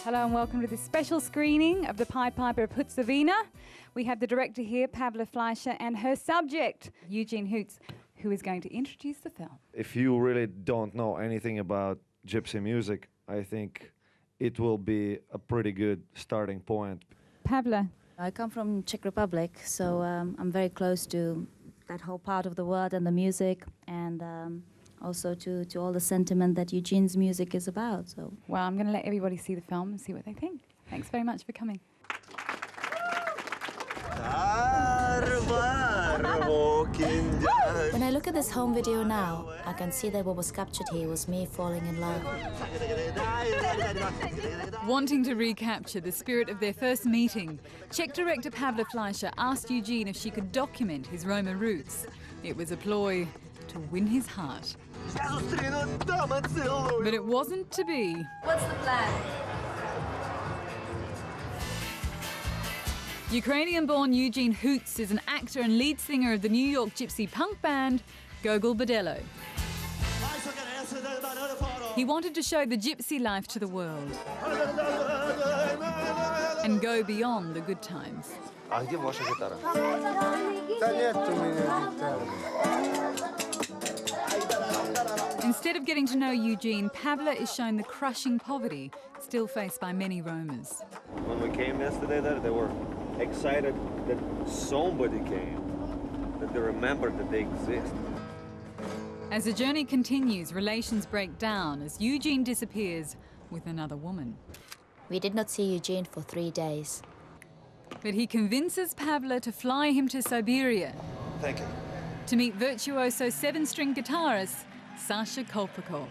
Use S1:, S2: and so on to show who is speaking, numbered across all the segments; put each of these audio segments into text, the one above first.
S1: Hello and welcome to this special screening of the Pied Piper of Hützovina. We have the director here, Pavla Fleischer, and her subject, EUGENE HUTZ, who is going to introduce the film.
S2: If you really don't know anything about gypsy music, I think it will be a pretty good starting point.
S1: Pavla.
S3: I come from Czech Republic, so I'm very close to that whole part of the world and the music, and also to all the sentiment that EUGENE's music is about. So,
S1: well, I'm going to let everybody see the film and see what they think. Thanks very much for coming.
S3: when I look at this home video now, I can see that what was captured here was me falling in love.
S1: Wanting to recapture the spirit of their first meeting, Czech director Pavla Fleischer asked EUGENE if she could document his Roma roots. It was a ploy to win his heart. But it wasn't to be.
S3: What's the plan?
S1: Ukrainian-born EUGENE HUTZ is an actor and lead singer of the New York gypsy punk band Gogol Bordello. He wanted to show the gypsy life to the world and go beyond the good times. Instead of getting to know EUGENE, Pavla is shown the crushing poverty still faced by many Romas.
S2: When we came yesterday there, they were excited that somebody came, that they remembered that they exist.
S1: As the journey continues, relations break down as EUGENE disappears with another woman.
S3: We did not see EUGENE for 3 days.
S1: But he convinces Pavla to fly him to Siberia.
S2: Thank you.
S1: To meet virtuoso 7-string guitarist Sasha Kolpakov.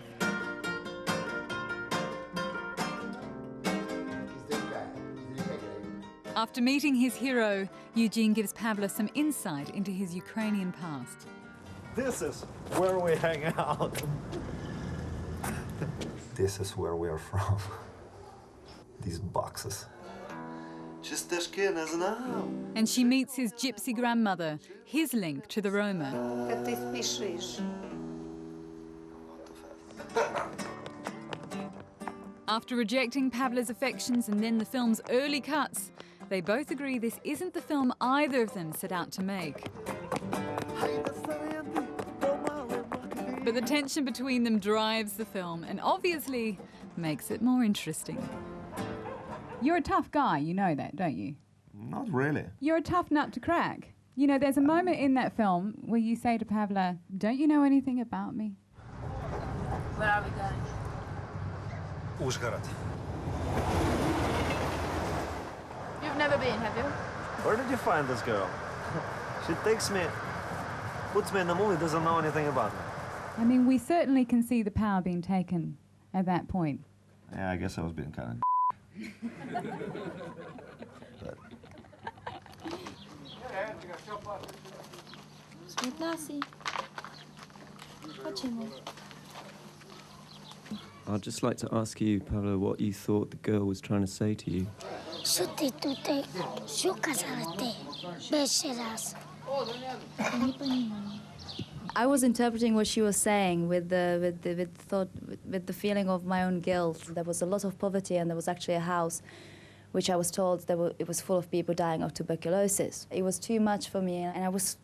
S1: After meeting his hero, EUGENE gives Pavla some insight into his Ukrainian past.
S2: This is where we hang out. This is where we are from. These boxes.
S1: And she meets his gypsy grandmother, his link to the Roma. After rejecting Pavla's affections and then the film's early cuts, they both agree this isn't the film either of them set out to make. But the tension between them drives the film and obviously makes it more interesting. You're a tough guy, you know that, don't you?
S2: Not really.
S1: You're a tough nut to crack. You know, there's a moment in that film where you say to Pavla, "Don't you know anything about me?"
S3: Where are we going?
S2: Uzhgorod.
S3: You've never been, have you?
S2: Where did you find this girl? She takes me, puts me in the movie, doesn't know anything about me.
S1: I mean, we certainly can see the power being taken at that point.
S2: Yeah, I guess I was being kind of but.
S4: I'd just like to ask you, Pavla, what you thought the girl was trying to say to you.
S3: I was interpreting what she was saying with the feeling of my own guilt. There was a lot of poverty, and there was actually a house which I was told it was full of people dying of tuberculosis. It was too much for me, and I was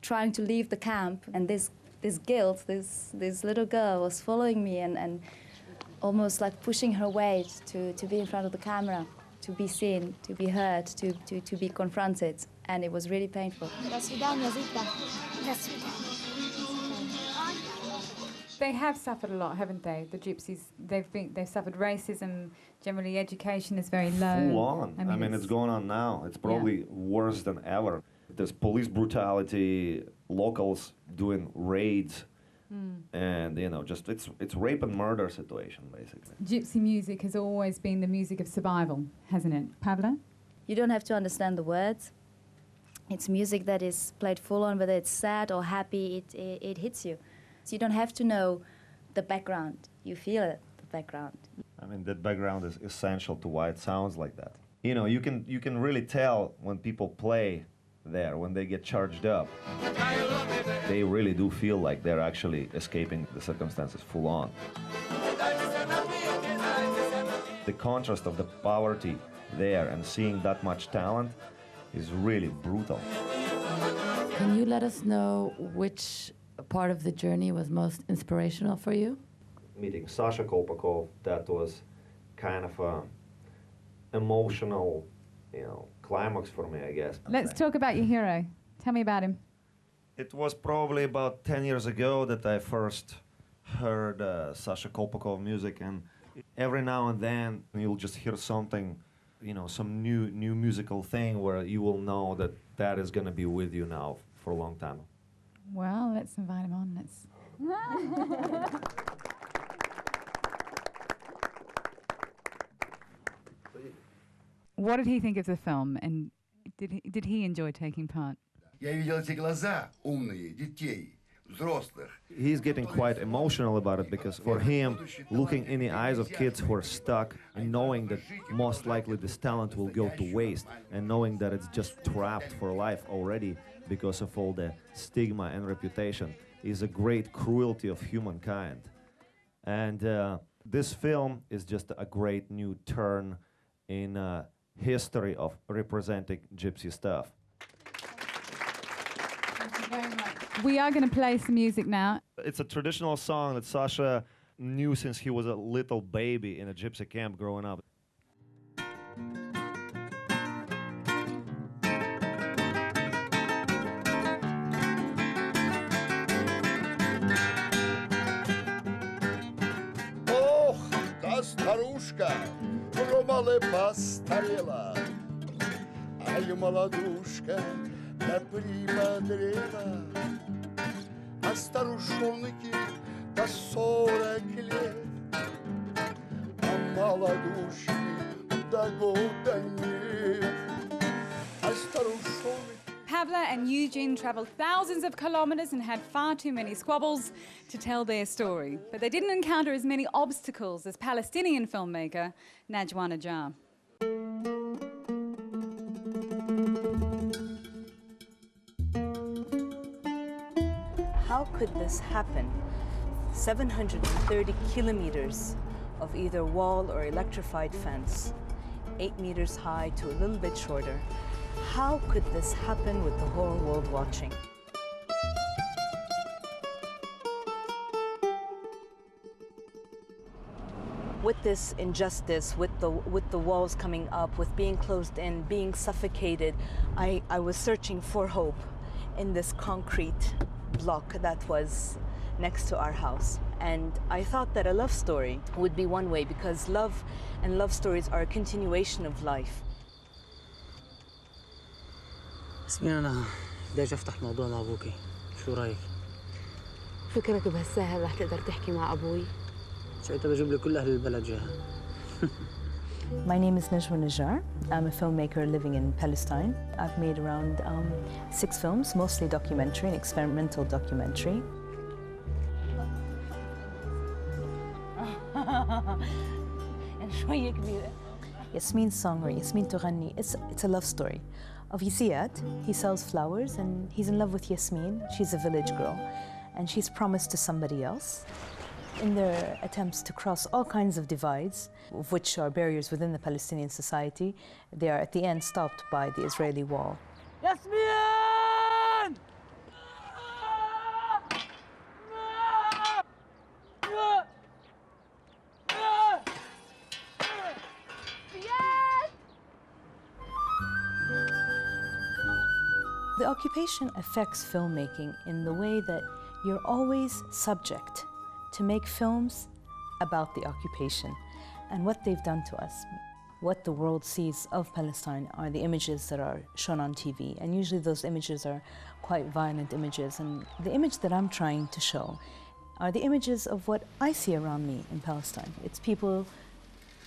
S3: trying to leave the camp, and this guilt, this little girl was following me and almost like pushing her way to be in front of the camera, to be seen, to be heard, to be confronted, and it was really painful.
S1: They have suffered a lot, haven't they? The gypsies, they've suffered racism. Generally, education is very low.
S2: Full on. I mean, it's going on now. It's probably worse than ever. There's police brutality, locals doing raids, and just it's rape and murder situation basically.
S1: Gypsy music has always been the music of survival, hasn't it, Pavla?
S3: You don't have to understand the words. It's music that is played full on, whether it's sad or happy. It hits you. So you don't have to know the background. You feel it, the background.
S2: I mean, that background is essential to why it sounds like that. You can really tell when people play there, when they get charged up. They really do feel like they're actually escaping the circumstances full on. The the contrast of the poverty there and seeing that much talent is really brutal.
S5: Can you let us know which part of the journey was most inspirational for you?
S2: Meeting Sasha Kolpakov, that was kind of a emotional, climax for me, I guess.
S1: Let's talk about your hero. Tell me about him.
S2: It was probably about 10 years ago that I first heard Sasha Kolpakov music, and every now and then you'll just hear something, some new musical thing where you will know that that is going to be with you now for a long time.
S1: Well, let's invite him on. What did he think of the film, and did he enjoy taking part?
S6: Я видел эти глаза умные детей, взрослых.
S2: He's getting quite emotional about it because for him, looking in the eyes of kids who are stuck and knowing that most likely this talent will go to waste and knowing that it's just trapped for life already because of all the stigma and reputation is a great cruelty of humankind. And this film is just a great new turn in history of representing gypsy stuff.
S1: We are going to play some music now.
S2: It's a traditional song that Sasha knew since he was a little baby in a gypsy camp growing up.
S6: Ох, та старушка промале постарела, а ее молодушка да прибодрела. А старушонки до 40 лет, а молодушки до года нет. А старушонки.
S1: Pavla and Eugene travelled thousands of kilometres and had far too many squabbles to tell their story. But they didn't encounter as many obstacles as Palestinian filmmaker Najwa Najjar.
S7: How could this happen? 730 kilometers of either wall or electrified fence, 8 meters high to a little bit shorter. How could this happen with the whole world watching? With this injustice, with the walls coming up, with being closed in, being suffocated, I was searching for hope in this concrete block that was next to our house. And I thought that a love story would be one way, because love and love stories are a continuation of life.
S8: اسمي أنا بدي أفتح موضوع مع أبوكي، شو رأيك؟
S9: فكرك بهالسهل رح تقدر تحكي مع أبوي؟
S8: ساعتها بجيب لي كل أهل البلد جاها.
S7: My name is Najwa Najjar. I'm a filmmaker living in Palestine. I've made around 6 films, mostly documentary and experimental documentary. Yasmin's song, or Yasmin تغني, it's a love story of Zita. He sells flowers and he's in love with Yasmin. She's a village girl and she's promised to somebody else. In their attempts to cross all kinds of divides, of which are barriers within the Palestinian society, they are at the end stopped by the Israeli wall.
S8: ياسمين!
S7: The occupation affects filmmaking in the way that you're always subject to make films about the occupation and what they've done to us. What the world sees of Palestine are the images that are shown on TV, and usually those images are quite violent images. And the image that I'm trying to show are the images of what I see around me in Palestine. It's people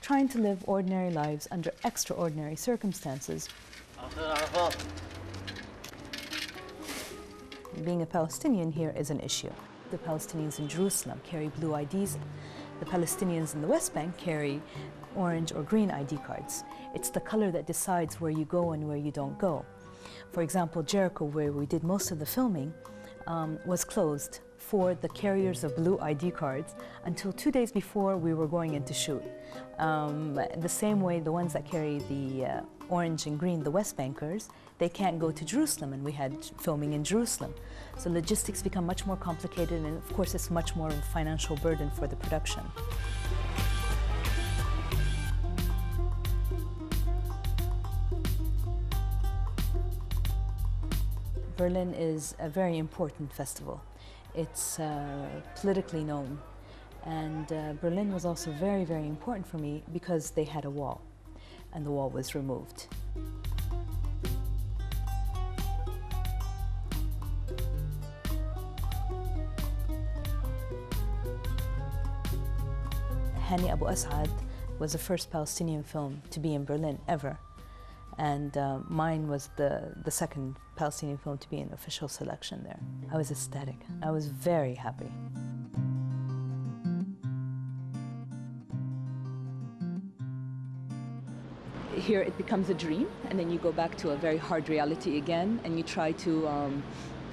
S7: trying to live ordinary lives under extraordinary circumstances.
S8: Arafat.
S7: Being a Palestinian here is an issue. The Palestinians in Jerusalem carry blue IDs. The Palestinians in the West Bank carry orange or green ID cards. It's the color that decides where you go and where you don't go. For example, Jericho, where we did most of the filming, was closed for the carriers of blue ID cards until 2 days before we were going in to shoot. The same way the ones that carry the orange and green, the West Bankers, they can't go to Jerusalem, and we had filming in Jerusalem. So logistics become much more complicated, and of course it's much more of a financial burden for the production. Berlin is a very important festival. It's politically known, and Berlin was also very, very important for me because they had a wall, and the wall was removed. Hani Abu As'ad was the first Palestinian film to be in Berlin ever, and mine was the second Palestinian film to be in official selection there. I was ecstatic. I was very happy. Here it becomes a dream, and then you go back to a very hard reality again, and you try to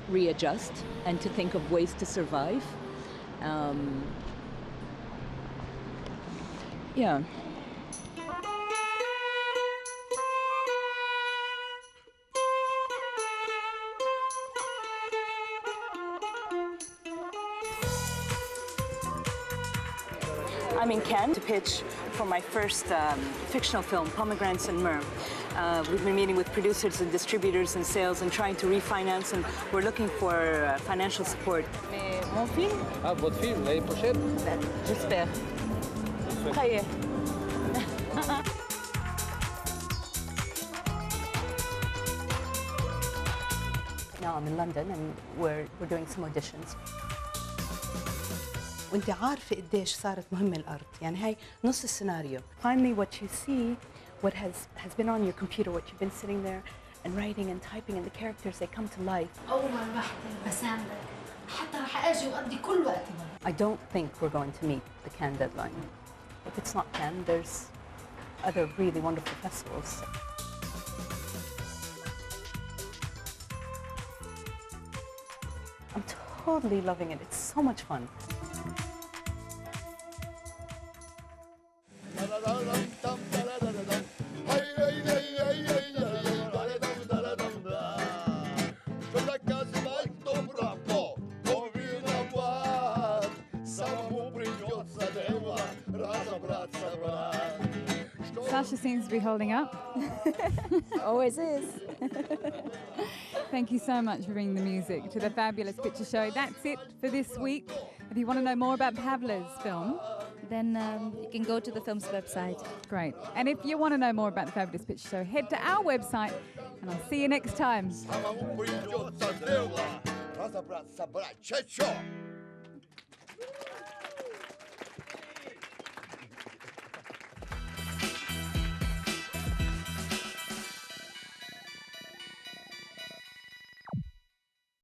S7: readjust and to think of ways to survive. Yeah. I'm in Cannes to pitch for my first fictional film, Pomegranates and Myrrh. We've been meeting with producers and distributors and sales and trying to refinance, and we're looking for financial support. Mais mon film?
S10: Ah, votre film, l'année prochaine?
S7: J'espère. Très. Now I'm in London and we're doing some auditions.
S11: وانت عارفة قديش صارت مهمة الأرض، يعني هاي نص السيناريو.
S7: Finally, what you see, what has been on your computer, what you've been sitting there and writing and typing, and the characters, they come to life.
S12: أول ما رحت بسامرك حتى رح أجي وأقضي كل وقتي.
S7: I don't think we're going to meet the Cannes deadline. If it's not Cannes, there's other really wonderful festivals. I'm totally loving it. It's so much fun.
S1: Sasha seems to be holding up.
S3: Always is.
S1: Thank you so much for bringing the music to the Fabulous Picture Show. That's it for this week. If you want to know more about Pavla's film,
S3: then you can go to the film's website.
S1: Great. And if you want to know more about the Fabulous Picture Show, head to our website, and I'll see you next time.